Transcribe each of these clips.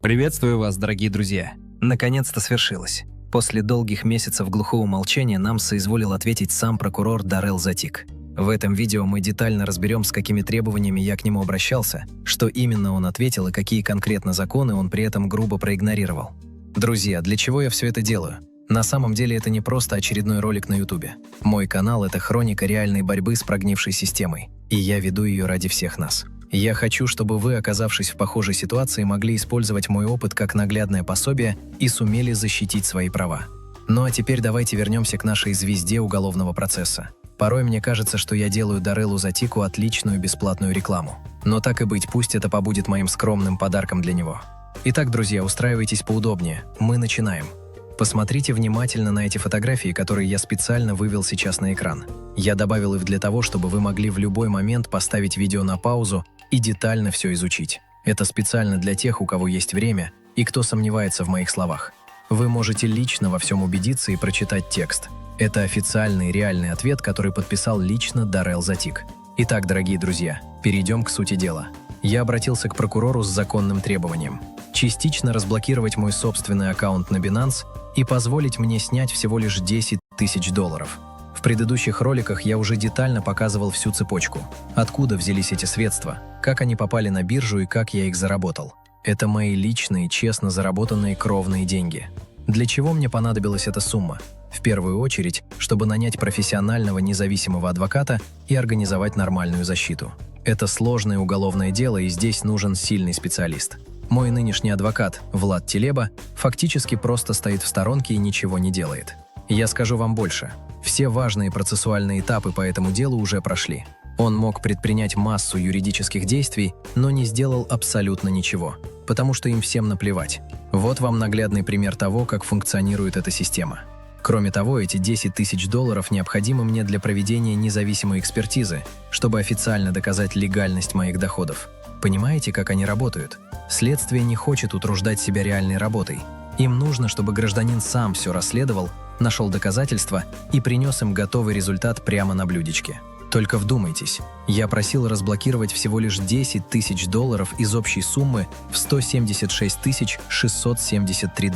Приветствую вас, дорогие друзья. Наконец-то свершилось. После долгих месяцев глухого молчания нам соизволил ответить сам прокурор Даррел Затик. В этом видео мы детально разберем, с какими требованиями я к нему обращался, что именно он ответил и какие конкретно законы он при этом грубо проигнорировал. Друзья, для чего я все это делаю? На самом деле это не просто очередной ролик на ютубе. Мой канал – это хроника реальной борьбы с прогнившей системой, и я веду ее ради всех нас. Я хочу, чтобы вы, оказавшись в похожей ситуации, могли использовать мой опыт как наглядное пособие и сумели защитить свои права. Ну а теперь давайте вернемся к нашей звезде уголовного процесса. Порой мне кажется, что я делаю Даррелу Затику отличную бесплатную рекламу. Но так и быть, пусть это побудет моим скромным подарком для него. Итак, друзья, устраивайтесь поудобнее. Мы начинаем. Посмотрите внимательно на эти фотографии, которые я специально вывел сейчас на экран. Я добавил их для того, чтобы вы могли в любой момент поставить видео на паузу и детально все изучить. Это специально для тех, у кого есть время и кто сомневается в моих словах. Вы можете лично во всем убедиться и прочитать текст. Это официальный реальный ответ, который подписал лично Даррел Затик. Итак, дорогие друзья, перейдем к сути дела. Я обратился к прокурору с законным требованием частично разблокировать мой собственный аккаунт на Binance и позволить мне снять всего лишь $10 тысяч. В предыдущих роликах я уже детально показывал всю цепочку. Откуда взялись эти средства, как они попали на биржу и как я их заработал. Это мои личные, честно заработанные кровные деньги. Для чего мне понадобилась эта сумма? В первую очередь, чтобы нанять профессионального независимого адвоката и организовать нормальную защиту. Это сложное уголовное дело, и здесь нужен сильный специалист. Мой нынешний адвокат, Влад Телеба, фактически просто стоит в сторонке и ничего не делает. Я скажу вам больше. Все важные процессуальные этапы по этому делу уже прошли. Он мог предпринять массу юридических действий, но не сделал абсолютно ничего, потому что им всем наплевать. Вот вам наглядный пример того, как функционирует эта система. Кроме того, эти $10 тысяч необходимы мне для проведения независимой экспертизы, чтобы официально доказать легальность моих доходов. Понимаете, как они работают? Следствие не хочет утруждать себя реальной работой. Им нужно, чтобы гражданин сам все расследовал, нашел доказательства и принес им готовый результат прямо на блюдечке. Только вдумайтесь, я просил разблокировать всего лишь $10 тысяч из общей суммы в $176 673.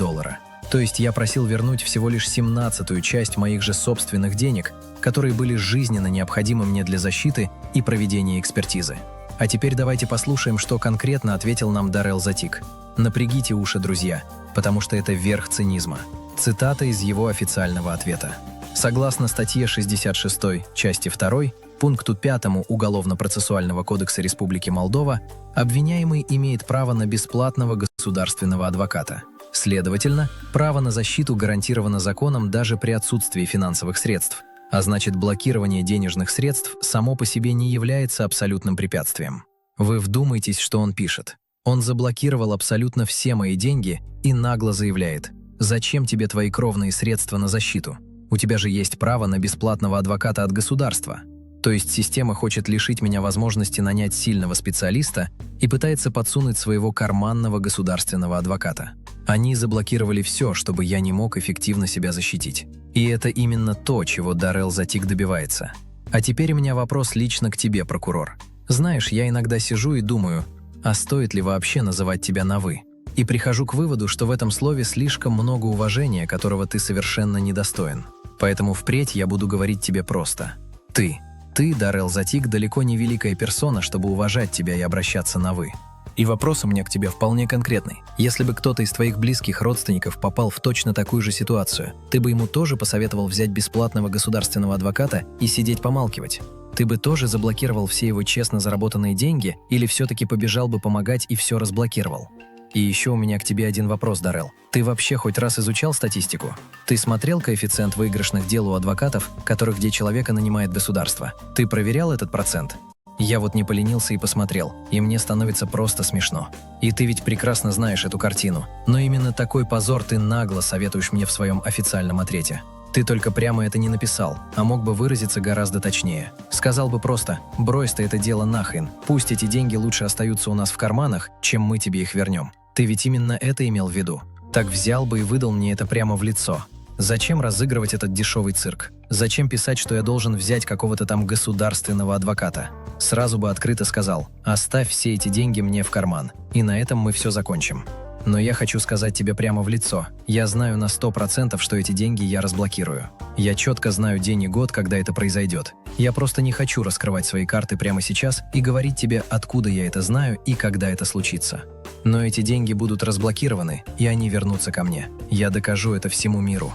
То есть я просил вернуть всего лишь 17-ю часть моих же собственных денег, которые были жизненно необходимы мне для защиты и проведения экспертизы. А теперь давайте послушаем, что конкретно ответил нам Даррел Затик. Напрягите уши, друзья, потому что это верх цинизма. Цитата из его официального ответа. Согласно статье 66 части 2, пункту 5 Уголовно-процессуального кодекса Республики Молдова, обвиняемый имеет право на бесплатного государственного адвоката. Следовательно, право на защиту гарантировано законом даже при отсутствии финансовых средств. А значит, блокирование денежных средств само по себе не является абсолютным препятствием. Вы вдумайтесь, что он пишет. Он заблокировал абсолютно все мои деньги и нагло заявляет: «Зачем тебе твои кровные средства на защиту? У тебя же есть право на бесплатного адвоката от государства». То есть система хочет лишить меня возможности нанять сильного специалиста и пытается подсунуть своего карманного государственного адвоката. Они заблокировали все, чтобы я не мог эффективно себя защитить. И это именно то, чего Даррел Затик добивается. А теперь у меня вопрос лично к тебе, прокурор. Знаешь, я иногда сижу и думаю, а стоит ли вообще называть тебя на «вы»? И прихожу к выводу, что в этом слове слишком много уважения, которого ты совершенно недостоин. Поэтому впредь я буду говорить тебе просто «ты». Ты, Даррел Затик, далеко не великая персона, чтобы уважать тебя и обращаться на «вы». И вопрос у меня к тебе вполне конкретный. Если бы кто-то из твоих близких родственников попал в точно такую же ситуацию, ты бы ему тоже посоветовал взять бесплатного государственного адвоката и сидеть помалкивать? Ты бы тоже заблокировал все его честно заработанные деньги или все-таки побежал бы помогать и все разблокировал? И еще у меня к тебе один вопрос, Даррел. Ты вообще хоть раз изучал статистику? Ты смотрел коэффициент выигрышных дел у адвокатов, где человека нанимает государство? Ты проверял этот процент? Я вот не поленился и посмотрел, и мне становится просто смешно. И ты ведь прекрасно знаешь эту картину. Но именно такой позор ты нагло советуешь мне в своем официальном ответе. Ты только прямо это не написал, а мог бы выразиться гораздо точнее. Сказал бы просто: «Брось ты это дело нахрен, пусть эти деньги лучше остаются у нас в карманах, чем мы тебе их вернем». Ты ведь именно это имел в виду. Так взял бы и выдал мне это прямо в лицо. Зачем разыгрывать этот дешевый цирк? Зачем писать, что я должен взять какого-то там государственного адвоката? Сразу бы открыто сказал: оставь все эти деньги мне в карман, и на этом мы все закончим. Но я хочу сказать тебе прямо в лицо. Я знаю на 100%, что эти деньги я разблокирую. Я четко знаю день и год, когда это произойдет. Я просто не хочу раскрывать свои карты прямо сейчас и говорить тебе, откуда я это знаю и когда это случится. Но эти деньги будут разблокированы, и они вернутся ко мне. Я докажу это всему миру.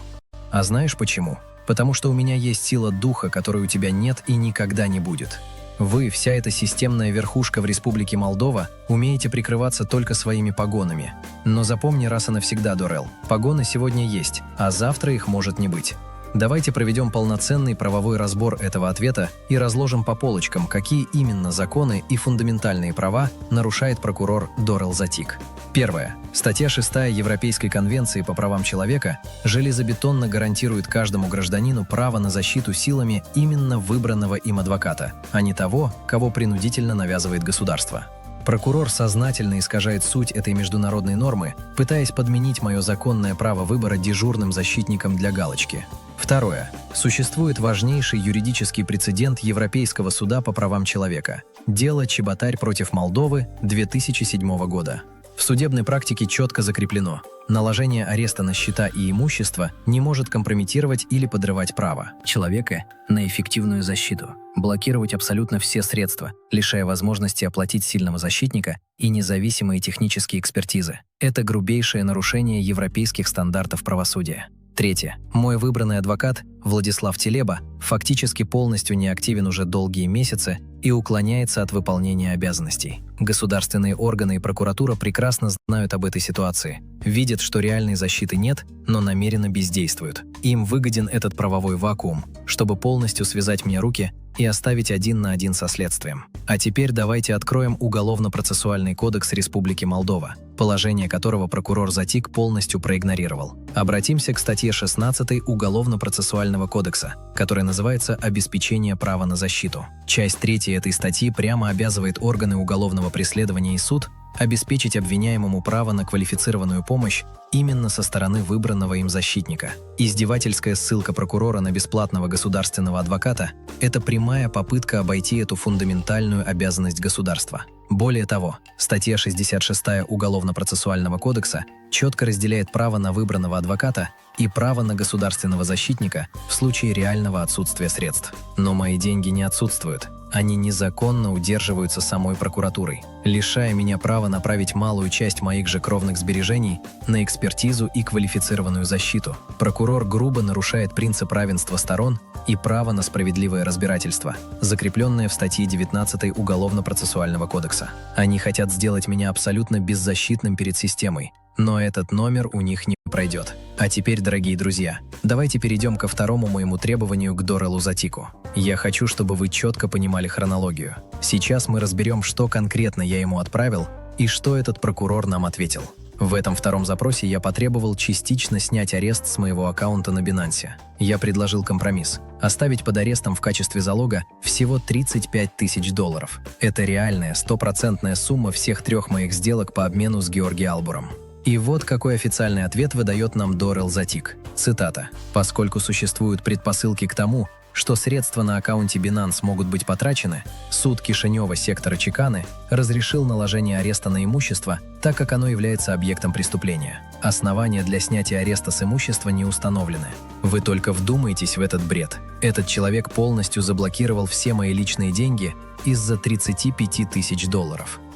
А знаешь почему? Потому что у меня есть сила духа, которой у тебя нет и никогда не будет. Вы, вся эта системная верхушка в Республике Молдова, умеете прикрываться только своими погонами. Но запомни раз и навсегда, Дорел, погоны сегодня есть, а завтра их может не быть. Давайте проведем полноценный правовой разбор этого ответа и разложим по полочкам, какие именно законы и фундаментальные права нарушает прокурор Дорел Затик. Первое. Статья 6 Европейской конвенции по правам человека железобетонно гарантирует каждому гражданину право на защиту силами именно выбранного им адвоката, а не того, кого принудительно навязывает государство. Прокурор сознательно искажает суть этой международной нормы, пытаясь подменить мое законное право выбора дежурным защитником для галочки. Второе. Существует важнейший юридический прецедент Европейского суда по правам человека. Дело Чеботарь против Молдовы 2007 года. В судебной практике четко закреплено: наложение ареста на счета и имущество не может компрометировать или подрывать право человека на эффективную защиту, блокировать абсолютно все средства, лишая возможности оплатить сильного защитника и независимые технические экспертизы. Это грубейшее нарушение европейских стандартов правосудия. Третье. Мой выбранный адвокат, Владислав Телеба, фактически полностью неактивен уже долгие месяцы и уклоняется от выполнения обязанностей. Государственные органы и прокуратура прекрасно знают об этой ситуации, видят, что реальной защиты нет, но намеренно бездействуют. Им выгоден этот правовой вакуум, чтобы полностью связать мне руки и оставить один на один со следствием. А теперь давайте откроем Уголовно-процессуальный кодекс Республики Молдова, положение которого прокурор Затик полностью проигнорировал. Обратимся к статье 16 Уголовно-процессуального кодекса, которая называется «Обеспечение права на защиту». Часть 3 этой статьи прямо обязывает органы уголовного преследования и суд обеспечить обвиняемому право на квалифицированную помощь именно со стороны выбранного им защитника. Издевательская ссылка прокурора на бесплатного государственного адвоката – это прямая попытка обойти эту фундаментальную обязанность государства. Более того, статья 66 Уголовно-процессуального кодекса четко разделяет право на выбранного адвоката и право на государственного защитника в случае реального отсутствия средств. Но мои деньги не отсутствуют. Они незаконно удерживаются самой прокуратурой, лишая меня права направить малую часть моих же кровных сбережений на экспертизу и квалифицированную защиту. Прокурор грубо нарушает принцип равенства сторон и право на справедливое разбирательство, закрепленное в статье 19 Уголовно-процессуального кодекса. Они хотят сделать меня абсолютно беззащитным перед системой, но этот номер у них не пройдет. А теперь, дорогие друзья, давайте перейдем ко второму моему требованию к Дорелу Затику. Я хочу, чтобы вы четко понимали хронологию. Сейчас мы разберем, что конкретно я ему отправил и что этот прокурор нам ответил. В этом втором запросе я потребовал частично снять арест с моего аккаунта на Binance. Я предложил компромисс – оставить под арестом в качестве залога всего $35 тысяч. Это реальная, стопроцентная сумма всех 3 моих сделок по обмену с Георги Албуром. И вот какой официальный ответ выдает нам Дорел Затик. Цитата. «Поскольку существуют предпосылки к тому, что средства на аккаунте Binance могут быть потрачены, суд Кишинева сектора Чеканы разрешил наложение ареста на имущество, так как оно является объектом преступления. Основания для снятия ареста с имущества не установлены. Вы только вдумайтесь в этот бред. Этот человек полностью заблокировал все мои личные деньги из-за $35 тысяч.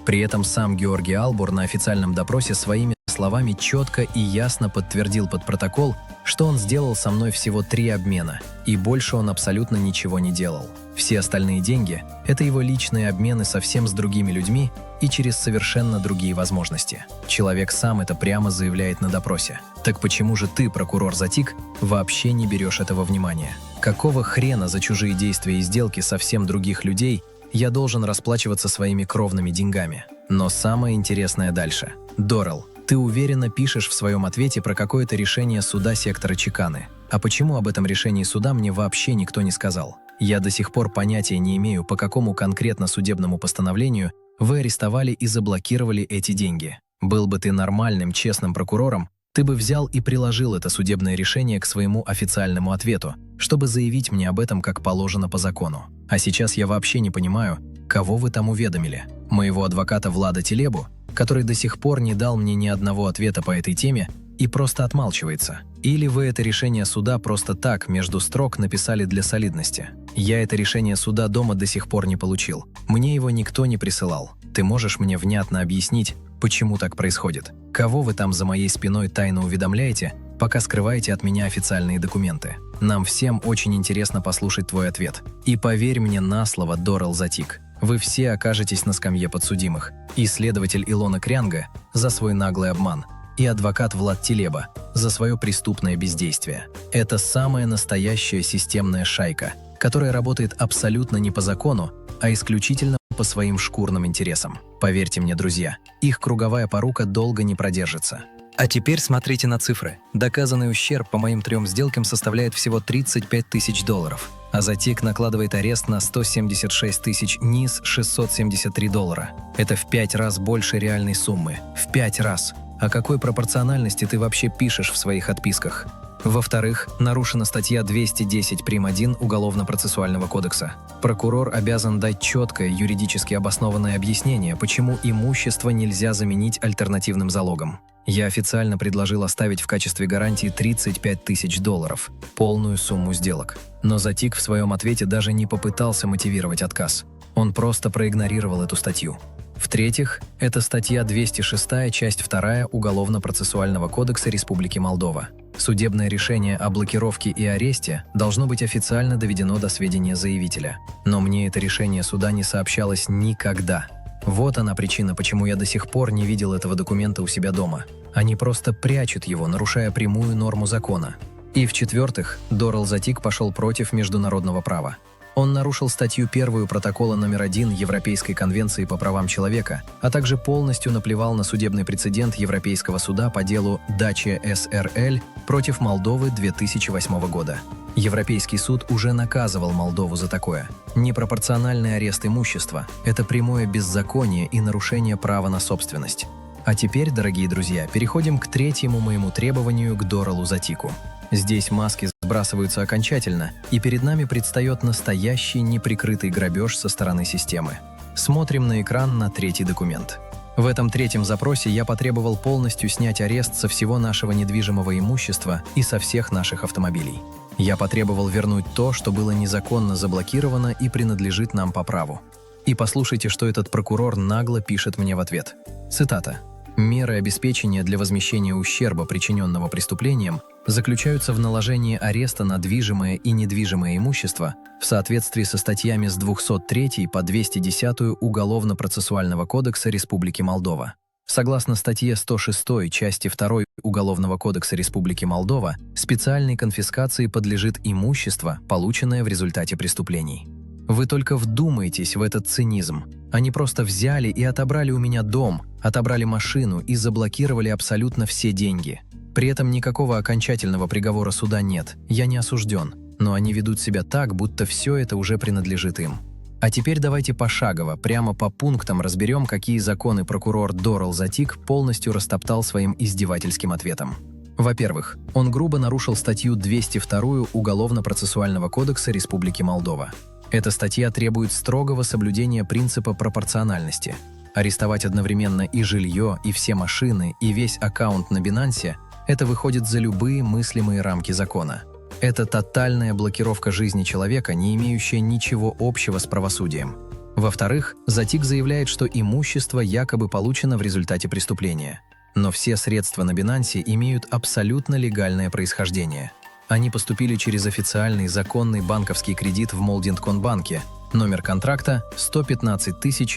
При этом сам Георгий Албур на официальном допросе своими словами четко и ясно подтвердил под протокол, что он сделал со мной всего 3 обмена, и больше он абсолютно ничего не делал. Все остальные деньги – это его личные обмены совсем с другими людьми и через совершенно другие возможности. Человек сам это прямо заявляет на допросе. Так почему же ты, прокурор Затик, вообще не берешь этого внимания? Какого хрена за чужие действия и сделки совсем других людей я должен расплачиваться своими кровными деньгами? Но самое интересное дальше. Дорел, ты уверенно пишешь в своем ответе про какое-то решение суда сектора Чеканы. А почему об этом решении суда мне вообще никто не сказал? Я до сих пор понятия не имею, по какому конкретно судебному постановлению вы арестовали и заблокировали эти деньги. Был бы ты нормальным, честным прокурором, ты бы взял и приложил это судебное решение к своему официальному ответу, чтобы заявить мне об этом как положено по закону. А сейчас я вообще не понимаю, кого вы там уведомили. Моего адвоката Влада Телебу который до сих пор не дал мне ни одного ответа по этой теме и просто отмалчивается. Или вы это решение суда просто так, между строк, написали для солидности? Я это решение суда дома до сих пор не получил. Мне его никто не присылал. Ты можешь мне внятно объяснить, почему так происходит? Кого вы там за моей спиной тайно уведомляете, пока скрываете от меня официальные документы? Нам всем очень интересно послушать твой ответ. И поверь мне на слово, Дорел Затик, вы все окажетесь на скамье подсудимых. И следователь Илона Крянга за свой наглый обман, и адвокат Влад Телеба за свое преступное бездействие. Это самая настоящая системная шайка, которая работает абсолютно не по закону, а исключительно по своим шкурным интересам. Поверьте мне, друзья, их круговая порука долго не продержится. А теперь смотрите на цифры. Доказанный ущерб по моим 3 сделкам составляет всего $35 тысяч, а Затик накладывает арест на 176 тысяч, низ $673. Это в 5 раз больше реальной суммы. В 5 раз. О какой пропорциональности ты вообще пишешь в своих отписках? Во-вторых, нарушена статья 210 прим. 1 Уголовно-процессуального кодекса. Прокурор обязан дать четкое, юридически обоснованное объяснение, почему имущество нельзя заменить альтернативным залогом. Я официально предложил оставить в качестве гарантии $35 тысяч, полную сумму сделок. Но Затик в своем ответе даже не попытался мотивировать отказ. Он просто проигнорировал эту статью. В-третьих, это статья 206, часть 2 Уголовно-процессуального кодекса Республики Молдова. Судебное решение о блокировке и аресте должно быть официально доведено до сведения заявителя. Но мне это решение суда не сообщалось никогда. Вот она причина, почему я до сих пор не видел этого документа у себя дома. Они просто прячут его, нарушая прямую норму закона. И в-четвертых, Дорел Затик пошел против международного права. Он нарушил статью 1 протокола номер 1 Европейской конвенции по правам человека, а также полностью наплевал на судебный прецедент Европейского суда по делу Даче СРЛ против Молдовы 2008 года. Европейский суд уже наказывал Молдову за такое. Непропорциональный арест имущества – это прямое беззаконие и нарушение права на собственность. А теперь, дорогие друзья, переходим к третьему моему требованию к Дорелу Затику. Здесь маски сбрасываются окончательно, и перед нами предстает настоящий неприкрытый грабеж со стороны системы. Смотрим на экран на третий документ. В этом третьем запросе я потребовал полностью снять арест со всего нашего недвижимого имущества и со всех наших автомобилей. Я потребовал вернуть то, что было незаконно заблокировано и принадлежит нам по праву. И послушайте, что этот прокурор нагло пишет мне в ответ. Цитата. «Меры обеспечения для возмещения ущерба, причиненного преступлением, заключаются в наложении ареста на движимое и недвижимое имущество в соответствии со статьями с 203 по 210 Уголовно-процессуального кодекса Республики Молдова. Согласно статье 106 части 2 Уголовного кодекса Республики Молдова, специальной конфискации подлежит имущество, полученное в результате преступлений». Вы только вдумайтесь в этот цинизм. Они просто взяли и отобрали у меня дом, отобрали машину и заблокировали абсолютно все деньги. При этом никакого окончательного приговора суда нет, я не осужден, но они ведут себя так, будто все это уже принадлежит им. А теперь давайте пошагово, прямо по пунктам разберем, какие законы прокурор Дорел Затик полностью растоптал своим издевательским ответом. Во-первых, он грубо нарушил статью 202 Уголовно-процессуального кодекса Республики Молдова. Эта статья требует строгого соблюдения принципа пропорциональности. Арестовать одновременно и жилье, и все машины, и весь аккаунт на Binance – это выходит за любые мыслимые рамки закона. Это тотальная блокировка жизни человека, не имеющая ничего общего с правосудием. Во-вторых, Затик заявляет, что имущество якобы получено в результате преступления. Но все средства на Binance имеют абсолютно легальное происхождение. Они поступили через официальный законный банковский кредит в Молдинтконбанке, номер контракта 115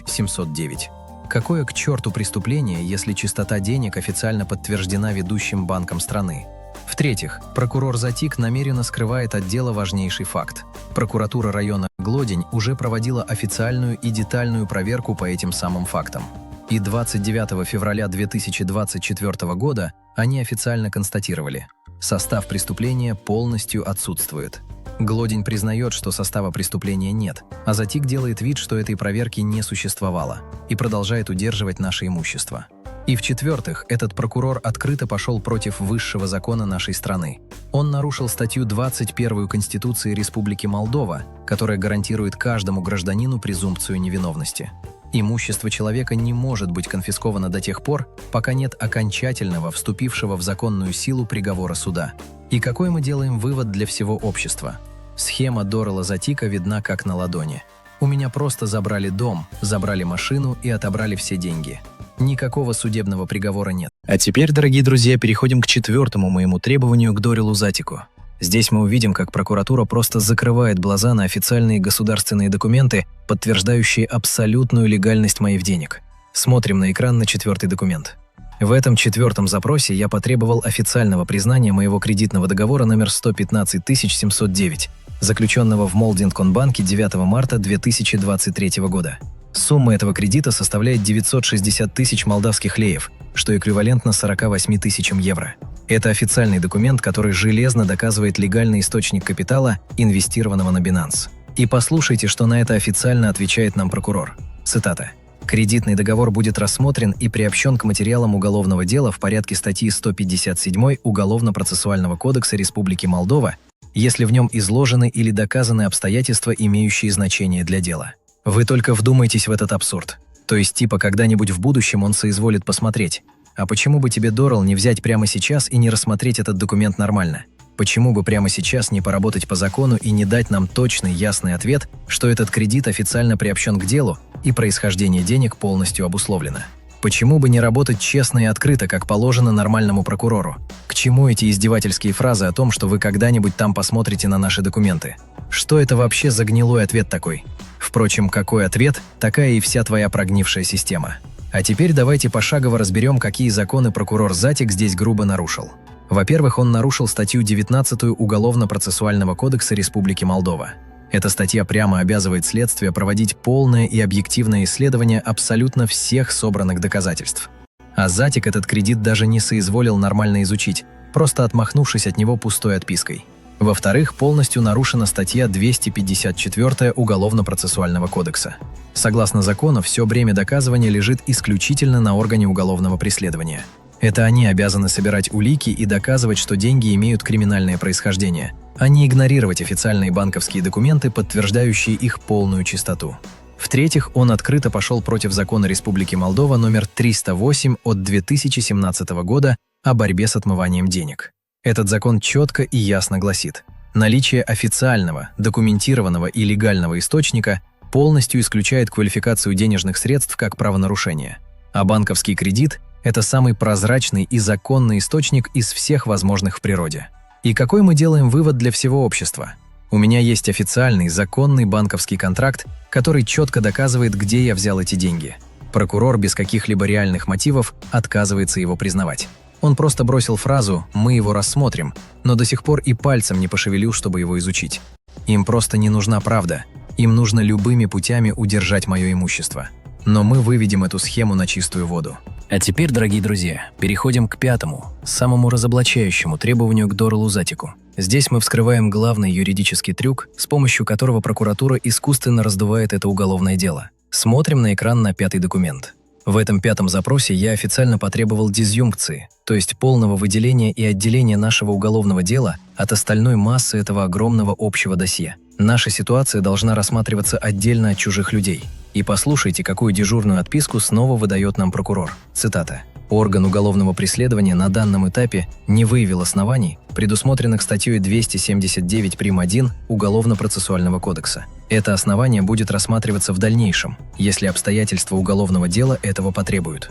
709. Какое к черту преступление, если чистота денег официально подтверждена ведущим банком страны? В-третьих, прокурор Затик намеренно скрывает от дела важнейший факт. Прокуратура района Глодень уже проводила официальную и детальную проверку по этим самым фактам. И 29 февраля 2024 года они официально констатировали: состав преступления полностью отсутствует. Глодень признает, что состава преступления нет, а Затик делает вид, что этой проверки не существовало, и продолжает удерживать наше имущество. И в-четвертых, этот прокурор открыто пошел против высшего закона нашей страны. Он нарушил статью 21 Конституции Республики Молдова, которая гарантирует каждому гражданину презумпцию невиновности. Имущество человека не может быть конфисковано до тех пор, пока нет окончательного, вступившего в законную силу приговора суда. И какой мы делаем вывод для всего общества? Схема Даррелла Затика видна как на ладони. У меня просто забрали дом, забрали машину и отобрали все деньги. Никакого судебного приговора нет. А теперь, дорогие друзья, переходим к четвертому моему требованию к Дарреллу Затику. Здесь мы увидим, как прокуратура просто закрывает глаза на официальные государственные документы, подтверждающие абсолютную легальность моих денег. Смотрим на экран на четвертый документ. В этом четвертом запросе я потребовал официального признания моего кредитного договора номер 115709, заключенного в Молдинконбанке 9 марта 2023 года. Сумма этого кредита составляет 960 тысяч молдавских леев, что эквивалентно 48 тысячам евро. Это официальный документ, который железно доказывает легальный источник капитала, инвестированного на Binance. И послушайте, что на это официально отвечает нам прокурор. Цитата. «Кредитный договор будет рассмотрен и приобщен к материалам уголовного дела в порядке статьи 157 Уголовно-процессуального кодекса Республики Молдова, если в нем изложены или доказаны обстоятельства, имеющие значение для дела». Вы только вдумайтесь в этот абсурд. То есть типа когда-нибудь в будущем он соизволит посмотреть. А почему бы тебе, Даррелл, не взять прямо сейчас и не рассмотреть этот документ нормально? Почему бы прямо сейчас не поработать по закону и не дать нам точный, ясный ответ, что этот кредит официально приобщен к делу и происхождение денег полностью обусловлено? Почему бы не работать честно и открыто, как положено нормальному прокурору? К чему эти издевательские фразы о том, что вы когда-нибудь там посмотрите на наши документы? Что это вообще за гнилой ответ такой? Впрочем, какой ответ, такая и вся твоя прогнившая система. А теперь давайте пошагово разберем, какие законы прокурор Затик здесь грубо нарушил. Во-первых, он нарушил статью 19 Уголовно-процессуального кодекса Республики Молдова. Эта статья прямо обязывает следствие проводить полное и объективное исследование абсолютно всех собранных доказательств. А Затик этот кредит даже не соизволил нормально изучить, просто отмахнувшись от него пустой отпиской. Во-вторых, полностью нарушена статья 254 Уголовно-процессуального кодекса. Согласно закону, все бремя доказывания лежит исключительно на органе уголовного преследования. Это они обязаны собирать улики и доказывать, что деньги имеют криминальное происхождение, а не игнорировать официальные банковские документы, подтверждающие их полную чистоту. В-третьих, он открыто пошел против закона Республики Молдова номер 308 от 2017 года о борьбе с отмыванием денег. Этот закон четко и ясно гласит: наличие официального, документированного и легального источника полностью исключает квалификацию денежных средств как правонарушение. А банковский кредит – это самый прозрачный и законный источник из всех возможных в природе. И какой мы делаем вывод для всего общества? У меня есть официальный, законный банковский контракт, который четко доказывает, где я взял эти деньги. Прокурор без каких-либо реальных мотивов отказывается его признавать. Он просто бросил фразу «мы его рассмотрим», но до сих пор и пальцем не пошевелил, чтобы его изучить. Им просто не нужна правда. Им нужно любыми путями удержать мое имущество. Но мы выведем эту схему на чистую воду. А теперь, дорогие друзья, переходим к пятому, самому разоблачающему требованию к Дарреллу Затику. Здесь мы вскрываем главный юридический трюк, с помощью которого прокуратура искусственно раздувает это уголовное дело. Смотрим на экран на пятый документ. В этом пятом запросе я официально потребовал дизъюнкции, то есть полного выделения и отделения нашего уголовного дела от остальной массы этого огромного общего досье. Наша ситуация должна рассматриваться отдельно от чужих людей. И послушайте, какую дежурную отписку снова выдает нам прокурор. Цитата. «Орган уголовного преследования на данном этапе не выявил оснований, предусмотренных статьей 279 прим. 1 Уголовно-процессуального кодекса. Это основание будет рассматриваться в дальнейшем, если обстоятельства уголовного дела этого потребуют».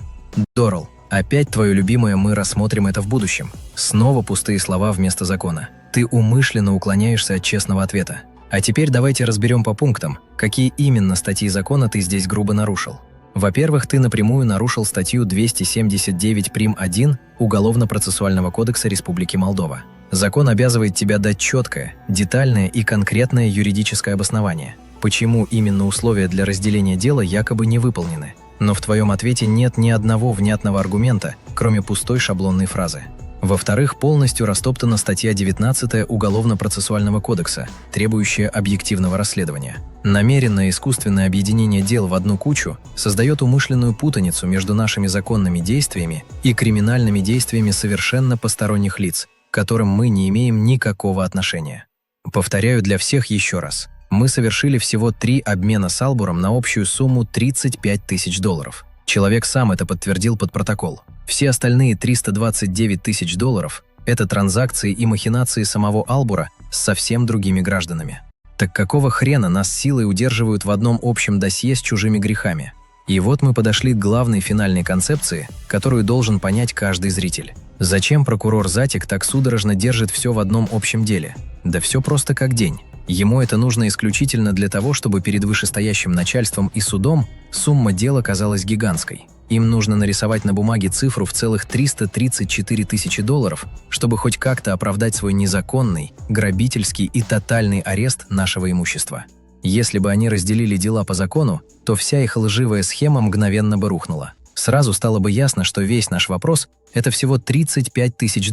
Даррелл, опять твое любимое «мы рассмотрим это в будущем». Снова пустые слова вместо закона. Ты умышленно уклоняешься от честного ответа. А теперь давайте разберем по пунктам, какие именно статьи закона ты здесь грубо нарушил. Во-первых, ты напрямую нарушил статью 279 прим. 1 Уголовно-процессуального кодекса Республики Молдова. Закон обязывает тебя дать четкое, детальное и конкретное юридическое обоснование, почему именно условия для разделения дела якобы не выполнены. Но в твоем ответе нет ни одного внятного аргумента, кроме пустой шаблонной фразы. Во-вторых, полностью растоптана статья 19 Уголовно-процессуального кодекса, требующая объективного расследования. Намеренное искусственное объединение дел в одну кучу создает умышленную путаницу между нашими законными действиями и криминальными действиями совершенно посторонних лиц, к которым мы не имеем никакого отношения. Повторяю для всех еще раз. Мы совершили всего 3 обмена с Албуром на общую сумму $35 тысяч. Человек сам это подтвердил под протокол. Все остальные $329 тысяч – это транзакции и махинации самого Албура с совсем другими гражданами. Так какого хрена нас силой удерживают в одном общем досье с чужими грехами? И вот мы подошли к главной финальной концепции, которую должен понять каждый зритель. Зачем прокурор Затик так судорожно держит все в одном общем деле? Да все просто как день. Ему это нужно исключительно для того, чтобы перед вышестоящим начальством и судом сумма дела казалась гигантской. Им нужно нарисовать на бумаге цифру в целых $334 тысячи, чтобы хоть как-то оправдать свой незаконный, грабительский и тотальный арест нашего имущества. Если бы они разделили дела по закону, то вся их лживая схема мгновенно бы рухнула. Сразу стало бы ясно, что весь наш вопрос – это всего $35 тысяч,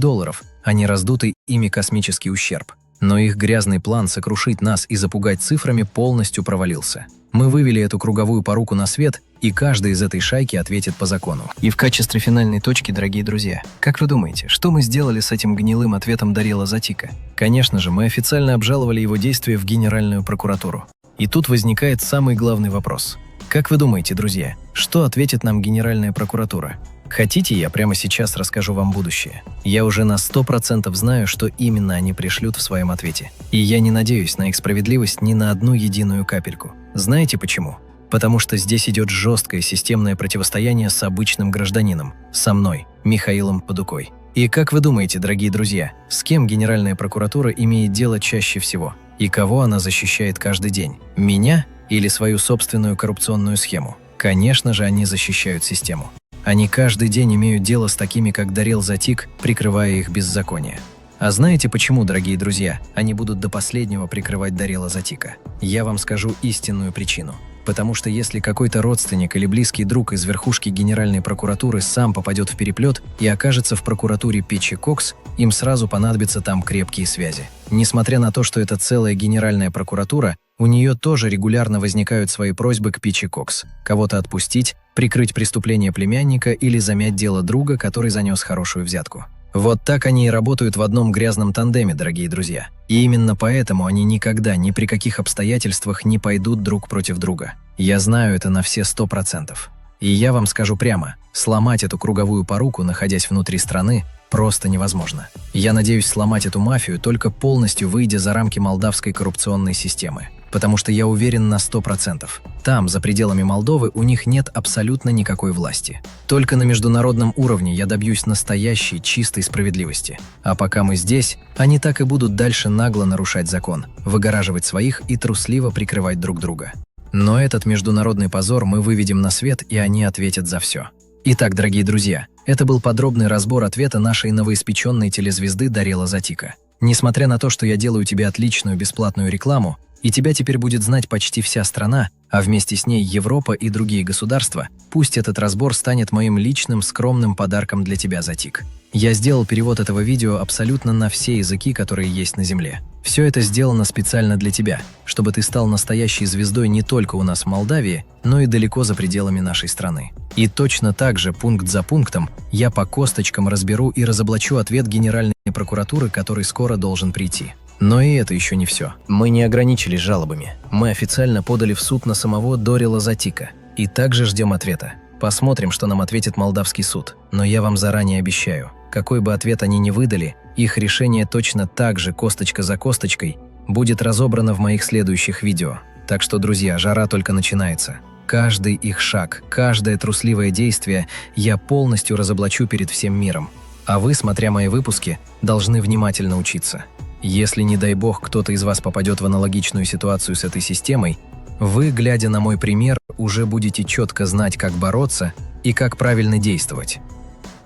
а не раздутый ими космический ущерб. Но их грязный план сокрушить нас и запугать цифрами полностью провалился. Мы вывели эту круговую поруку на свет, и каждый из этой шайки ответит по закону. И в качестве финальной точки, дорогие друзья, как вы думаете, что мы сделали с этим гнилым ответом Дарела Затика? Конечно же, мы официально обжаловали его действия в Генеральную прокуратуру. И тут возникает самый главный вопрос. Как вы думаете, друзья, что ответит нам Генеральная прокуратура? Хотите, я прямо сейчас расскажу вам будущее? Я уже на 100% знаю, что именно они пришлют в своем ответе. И я не надеюсь на их справедливость ни на одну единую капельку. Знаете почему? Потому что здесь идет жесткое системное противостояние с обычным гражданином, со мной, Михаилом Падукой. И как вы думаете, дорогие друзья, с кем Генеральная прокуратура имеет дело чаще всего? И кого она защищает каждый день? Меня или свою собственную коррупционную схему? Конечно же, они защищают систему. Они каждый день имеют дело с такими, как Дарел Затик, прикрывая их беззаконие. А знаете почему, дорогие друзья, они будут до последнего прикрывать Дарела Затика? Я вам скажу истинную причину. Потому что если какой-то родственник или близкий друг из верхушки Генеральной прокуратуры сам попадет в переплет и окажется в прокуратуре Пичи Кокс, им сразу понадобятся там крепкие связи. Несмотря на то, что это целая Генеральная прокуратура, у нее тоже регулярно возникают свои просьбы к Пичи Кокс. Кого-то отпустить, прикрыть преступление племянника или замять дело друга, который занес хорошую взятку. Вот так они и работают в одном грязном тандеме, дорогие друзья. И именно поэтому они никогда, ни при каких обстоятельствах не пойдут друг против друга. Я знаю это на все 100%. И я вам скажу прямо, сломать эту круговую поруку, находясь внутри страны, просто невозможно. Я надеюсь сломать эту мафию, только полностью выйдя за рамки молдавской коррупционной системы. Потому что я уверен на 100%. Там, за пределами Молдовы, у них нет абсолютно никакой власти. Только на международном уровне я добьюсь настоящей, чистой справедливости. А пока мы здесь, они так и будут дальше нагло нарушать закон, выгораживать своих и трусливо прикрывать друг друга. Но этот международный позор мы выведем на свет, и они ответят за все. Итак, дорогие друзья, это был подробный разбор ответа нашей новоиспеченной телезвезды Дарела Затика. Несмотря на то, что я делаю тебе отличную бесплатную рекламу, и тебя теперь будет знать почти вся страна, а вместе с ней Европа и другие государства, пусть этот разбор станет моим личным скромным подарком для тебя, Затик. Я сделал перевод этого видео абсолютно на все языки, которые есть на Земле. Все это сделано специально для тебя, чтобы ты стал настоящей звездой не только у нас в Молдавии, но и далеко за пределами нашей страны. И точно так же, пункт за пунктом, я по косточкам разберу и разоблачу ответ Генеральной прокуратуры, который скоро должен прийти. Но и это еще не все. Мы не ограничились жалобами. Мы официально подали в суд на самого Дарела Затика. И также ждем ответа. Посмотрим, что нам ответит молдавский суд. Но я вам заранее обещаю, какой бы ответ они ни выдали, их решение точно так же, косточка за косточкой, будет разобрано в моих следующих видео. Так что, друзья, жара только начинается. Каждый их шаг, каждое трусливое действие я полностью разоблачу перед всем миром. А вы, смотря мои выпуски, должны внимательно учиться. Если, не дай бог, кто-то из вас попадет в аналогичную ситуацию с этой системой, вы, глядя на мой пример, уже будете четко знать, как бороться и как правильно действовать.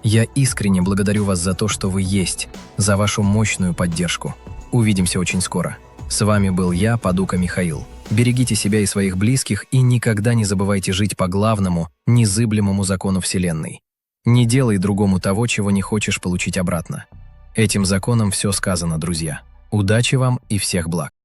Я искренне благодарю вас за то, что вы есть, за вашу мощную поддержку. Увидимся очень скоро. С вами был я, Падука Михаил. Берегите себя и своих близких и никогда не забывайте жить по главному, незыблемому закону Вселенной. Не делай другому того, чего не хочешь получить обратно. Этим законом все сказано, друзья. Удачи вам и всех благ.